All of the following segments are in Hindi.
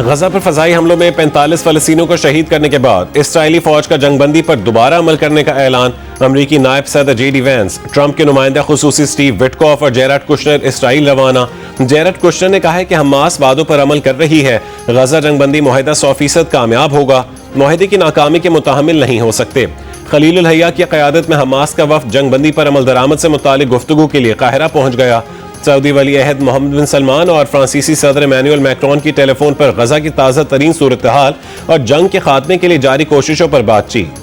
गजा पर फजाई हमलों में 45 फलस्तीनियों को शहीद करने के बाद इसराइली फौज का जंगबंदी पर दोबारा अमल करने का ऐलान। अमरीकी नायब सदर JD वैंस, ट्रंप के नुमाइंदा खुसूसी स्टीव विटकॉफ और जेरेड कुशनर इसराइल रवाना। जेरेड कुशनर ने कहा है कि हमास वादों पर अमल कर रही है। गजा जंगबंदी मुआहिदा 100% कामयाब होगा। मुआहिदे की नाकामी के मुतहम्मिल नहीं हो सकते। खलील हया की क़यादत में हमास का वफ़द जंगबंदी पर अमल दरामद से मुतालिक गुफ्तगू के लिए काहिरा पहुंच गया। सऊदी वली अहद मोहम्मद बिन सलमान और फ्रांसीसी सदर इमैनुअल मैक्रोन की टेलीफोन पर गजा की ताज़ा तरीन सूरत हाल और जंग के खात्मे के लिए जारी कोशिशों पर बातचीत।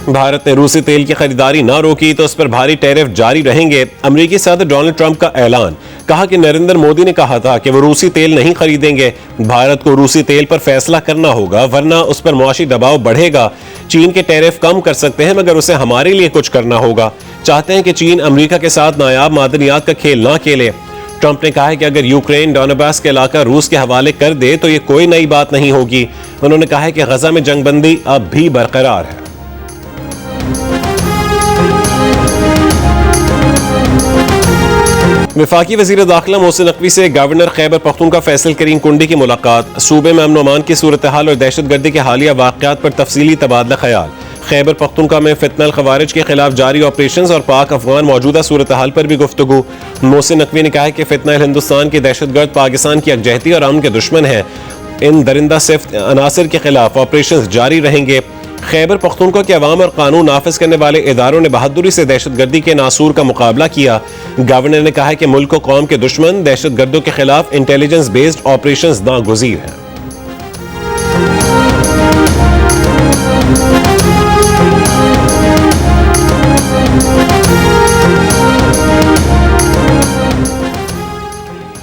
भारत ने रूसी तेल की खरीदारी न रोकी तो उस पर भारी टैरिफ जारी रहेंगे। अमेरिकी सदर डोनाल्ड ट्रंप का ऐलान। कहा कि नरेंद्र मोदी ने कहा था कि वो रूसी तेल नहीं खरीदेंगे। भारत को रूसी तेल पर फैसला करना होगा वरना उस पर मुआशी दबाव बढ़ेगा। चीन के टैरिफ कम कर सकते हैं मगर उसे हमारे लिए कुछ करना होगा। चाहते हैं कि चीन अमेरिका के साथ नायाब मादनियात का खेल ना खेले। ट्रंप ने कहा है कि अगर यूक्रेन डोनेबास के इलाका रूस के हवाले कर दे तो ये कोई नई बात नहीं होगी। उन्होंने कहा है कि गजा में जंगबंदी अब भी बरकरार है। वफाकी वज़ीर दाखिला मोहसिन नकवी से गवर्नर खैबर पख्तूनख्वा फैसल करीम कुंडी की मुलाकात। सूबे में अमन अमान की सूरत हाल और दहशतगर्दी के हालिया वाक़यात पर तफसीली तबादला ख्याल। खैबर पख्तूनख्वा में फितनल खवारिज के खिलाफ जारी ऑपरेशन और पाक अफगान मौजूदा सूरत हाल पर भी गुफ्तगू। मोहसिन नकवी ने कहा है कि फितनल हिंदुस्तान की दहशतगर्द पाकिस्तान की यकजहती और अमन के दुश्मन है। इन दरिंदा सिफ्त अनासर के खिलाफ ऑपरेशन जारी रहेंगे। खैबर पख्तूनख्वा के अवाम और कानून नाफिज करने वाले इदारों ने बहादुरी से दहशतगर्दी के नासूर का मुकाबला किया। गवर्नर ने कहा है कि मुल्क को कौम के दुश्मन दहशतगर्दों के खिलाफ इंटेलिजेंस बेस्ड ऑपरेशन नागुज़ीर है।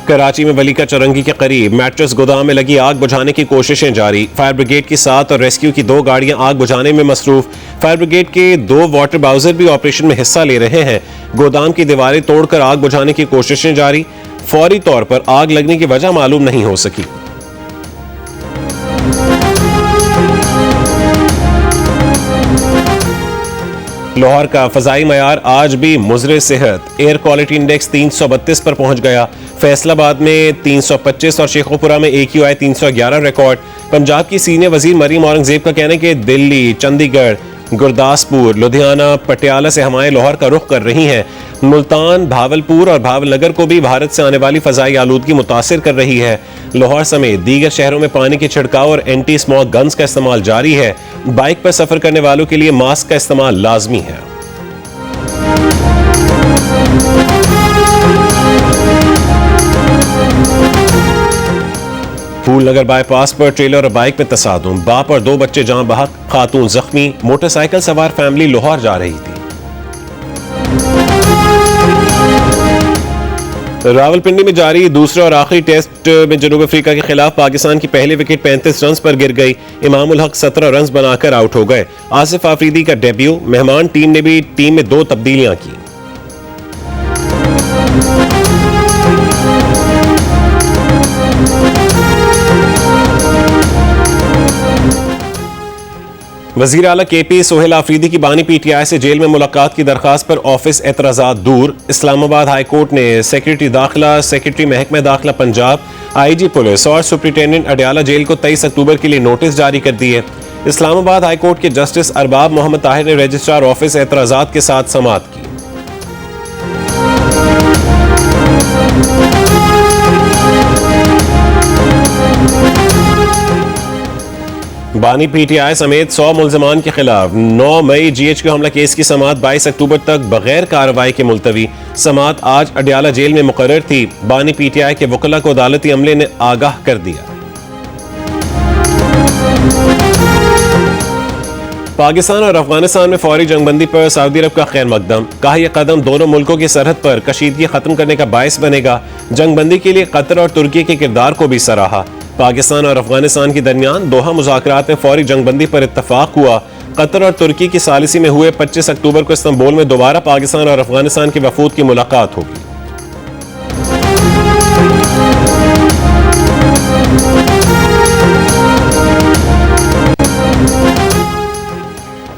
कराची में वलीका चरंगी के करीब मैट्रेस गोदाम में लगी आग बुझाने की कोशिशें जारी। फायर ब्रिगेड की 7 और रेस्क्यू की 2 गाड़ियां आग बुझाने में मसरूफ। फायर ब्रिगेड के 2 वाटर बाउजर भी ऑपरेशन में हिस्सा ले रहे हैं। गोदाम की दीवारें तोड़कर आग बुझाने की कोशिशें जारी। फौरी तौर पर आग लगने की वजह मालूम नहीं हो सकी। लाहौर का फजाई मयार आज भी मुज़रे सेहत। एयर क्वालिटी इंडेक्स 332 पर पहुंच गया। फैसलाबाद में 325 और शेखोपुरा में AQI 311 रिकॉर्ड। पंजाब की सीनियर वजीर मरीम औरंगजेब का कहना है कि दिल्ली, चंडीगढ़, गुरदासपुर, लुधियाना, पटियाला से हवाएं लाहौर का रुख कर रही हैं। मुल्तान, भावलपुर और भावलनगर को भी भारत से आने वाली फजाई आलूदगी मुतासिर कर रही है। लाहौर समेत दीगर शहरों में पानी के छिड़काव और एंटी स्मॉग गन्स का इस्तेमाल जारी है। बाइक पर सफर करने वालों के लिए मास्क का इस्तेमाल लाजमी है। फूलनगर बाईपास पर ट्रेलर और बाइक में तसादुम। बाप और 2 बच्चे जान बहक, खातून जख्मी। मोटरसाइकिल सवार फैमिली लाहौर जा रही थी। रावलपिंडी में जारी दूसरे और आखिरी टेस्ट में जनूब अफ्रीका के खिलाफ पाकिस्तान की पहली विकेट 35 रन पर गिर गई। इमामुल हक 17 रन बनाकर आउट हो गए। आसिफ आफरीदी का डेब्यू। मेहमान टीम ने भी टीम में 2 तब्दीलियां की। वजीर आला KP सोहेल आफरीदी की बानी PTI से जेल में मुलाकात की दरखास्त पर ऑफिस एतराजात दूर। इस्लामाबाद हाई कोर्ट ने सेक्रेटरी दाखिला, सेक्रेटरी महकमा दाखिला पंजाब, IG पुलिस और सुप्रिंटेंडेंट अडयाला जेल को 23 अक्टूबर के लिए नोटिस जारी कर दिए। इस्लामाबाद हाई कोर्ट के जस्टिस अरबाब मोहम्मद ताहिर ने रजिस्ट्रार ऑफिस एतराजात के साथ समाअत की। बानी PTI समेत 100 मुल्ज़मान के खिलाफ 9 मई GHQ हमला केस की समाअत 22 अक्टूबर तक बगैर कार्रवाई के मुलतवी। समाअत आज अडयाला जेल में मुकर्रर थी। बानी PTI के वकला को अदालती अमले ने आगाह कर दिया। पाकिस्तान और अफगानिस्तान में फौरी जंगबंदी पर सऊदी अरब का खैर मकदम। कहा यह कदम दोनों मुल्कों की सरहद पर कशीदगी खत्म करने का बायस बनेगा। जंगबंदी के लिए कतर और तुर्की के किरदार को भी सराहा। पाकिस्तान और अफगानिस्तान के दरमियान दोहा मुज़ाकरात में फौरी जंगबंदी पर इत्तफाक हुआ। कतर और तुर्की की सालिसी में हुए 25 अक्टूबर को इस्तांबुल में दोबारा पाकिस्तान और अफगानिस्तान के वफूद की मुलाकात होगी।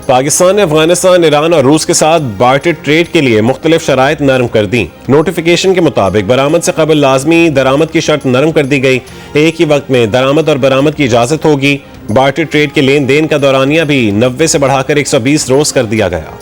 पाकिस्तान ने अफगानिस्तान, ईरान और रूस के साथ बार्टर ट्रेड के लिए मुख्तलिफ शराइत नरम कर दी। नोटिफिकेशन के मुताबिक बरामद से कबल लाजमी दरामद की शर्त नरम कर दी गई। एक ही वक्त में दरामद और बरामद की इजाजत होगी। बार्टर ट्रेड के लेन देन का दौरानिया भी 90 से बढ़ाकर 120 रोज कर दिया गया।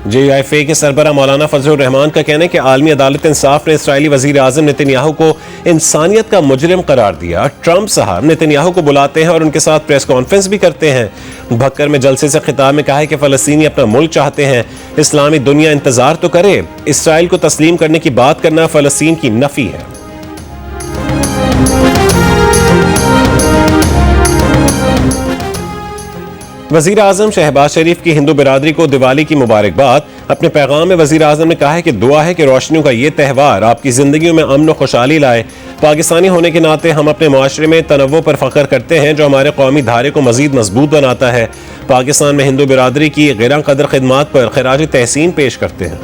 JIFA के सरबरा मौलाना फजलुर रहमान का कहना है कि आलमी अदालत इंसाफ ने इसराइली वजीर आजम नेतन्याहू को इंसानियत का मुजरिम करार दिया। ट्रंप साहब नेतन्याहू को बुलाते हैं और उनके साथ प्रेस कॉन्फ्रेंस भी करते हैं। भक्कर में जलसे से खिताब में कहा है कि फलस्तीनी अपना मुल्क चाहते हैं, इस्लामी दुनिया इंतजार तो करे। इसराइल को तस्लीम करने की बात करना फलस्तीन की नफी है। वजीर आजम शहबाज शरीफ की हिंदू बिरादरी को दिवाली की मुबारकबाद। अपने पैगाम में वजीर आजम ने कहा है कि दुआ है कि रोशनियों का ये त्यौहार आपकी जिंदगियों में अमन और खुशहाली लाए। पाकिस्तानी होने के नाते हम अपने माशरे में तनव्वुर पर फख्र करते हैं, जो हमारे कौमी धारे को मजीद मजबूत बनाता है। पाकिस्तान में हिंदू बिरादरी की गिरा कदर खिदमात पर खराज तहसीन पेश करते हैं।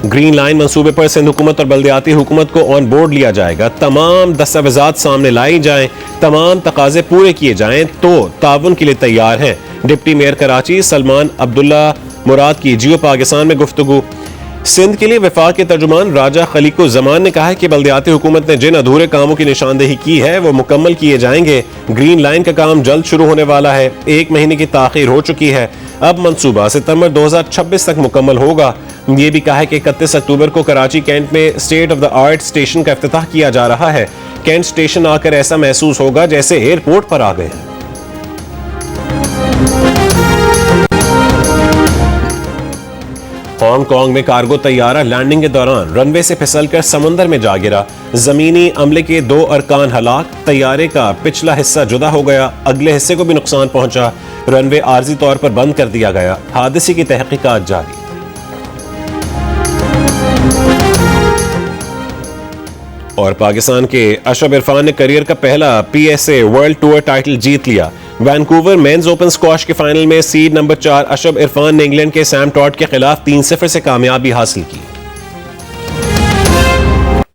ग्रीन लाइन मंसूबे पर सिंध हुकूमत और बल्दियाती हुकूमत को ऑन बोर्ड लिया जाएगा। तमाम दस्तावेजात सामने लाई जाएं, तमाम तकाजे पूरे किए जाएं तो ताउन के लिए तैयार हैं। डिप्टी मेयर कराची सलमान अब्दुल्ला मुराद की जियो पाकिस्तान में गुफ्तगू। सिंध के लिए वफाक के तर्जुमान राजा खलीको जमान ने कहा है कि बल्दियाती हुकूमत ने जिन अधूरे कामों की निशानदेही की है वो मुकम्मल किए जाएंगे। ग्रीन लाइन का काम जल्द शुरू होने वाला है। 1 महीने की ताखीर हो चुकी है। अब मंसूबा सितंबर 2026 तक मुकम्मल होगा। ये भी कहा है कि 31 अक्टूबर को कराची कैंट में state of the art station का इफ्तिताह किया जा रहा है। कैंट स्टेशन आकर ऐसा महसूस होगा जैसे एयरपोर्ट पर आ गए हैं। हांगकांग में कार्गो तैयारा लैंडिंग के दौरान रनवे से फिसलकर समंदर में जा गिरा। जमीनी अमले के 2 अरकान हलाक। तैयारे का पिछला हिस्सा जुदा हो गया, अगले हिस्से को भी नुकसान पहुंचा। रनवे आर्जी तौर पर बंद कर दिया गया। हादसे की तहकीकात जारी। और पाकिस्तान के अशरफ इरफान ने करियर का पहला PSA वर्ल्ड टूर टाइटल जीत लिया। वैंकूवर मेंस ओपन स्क्वाश के फाइनल में सीड नंबर 4 अशरफ इरफान ने इंग्लैंड के सैम टॉड के खिलाफ 3-0 से कामयाबी हासिल की।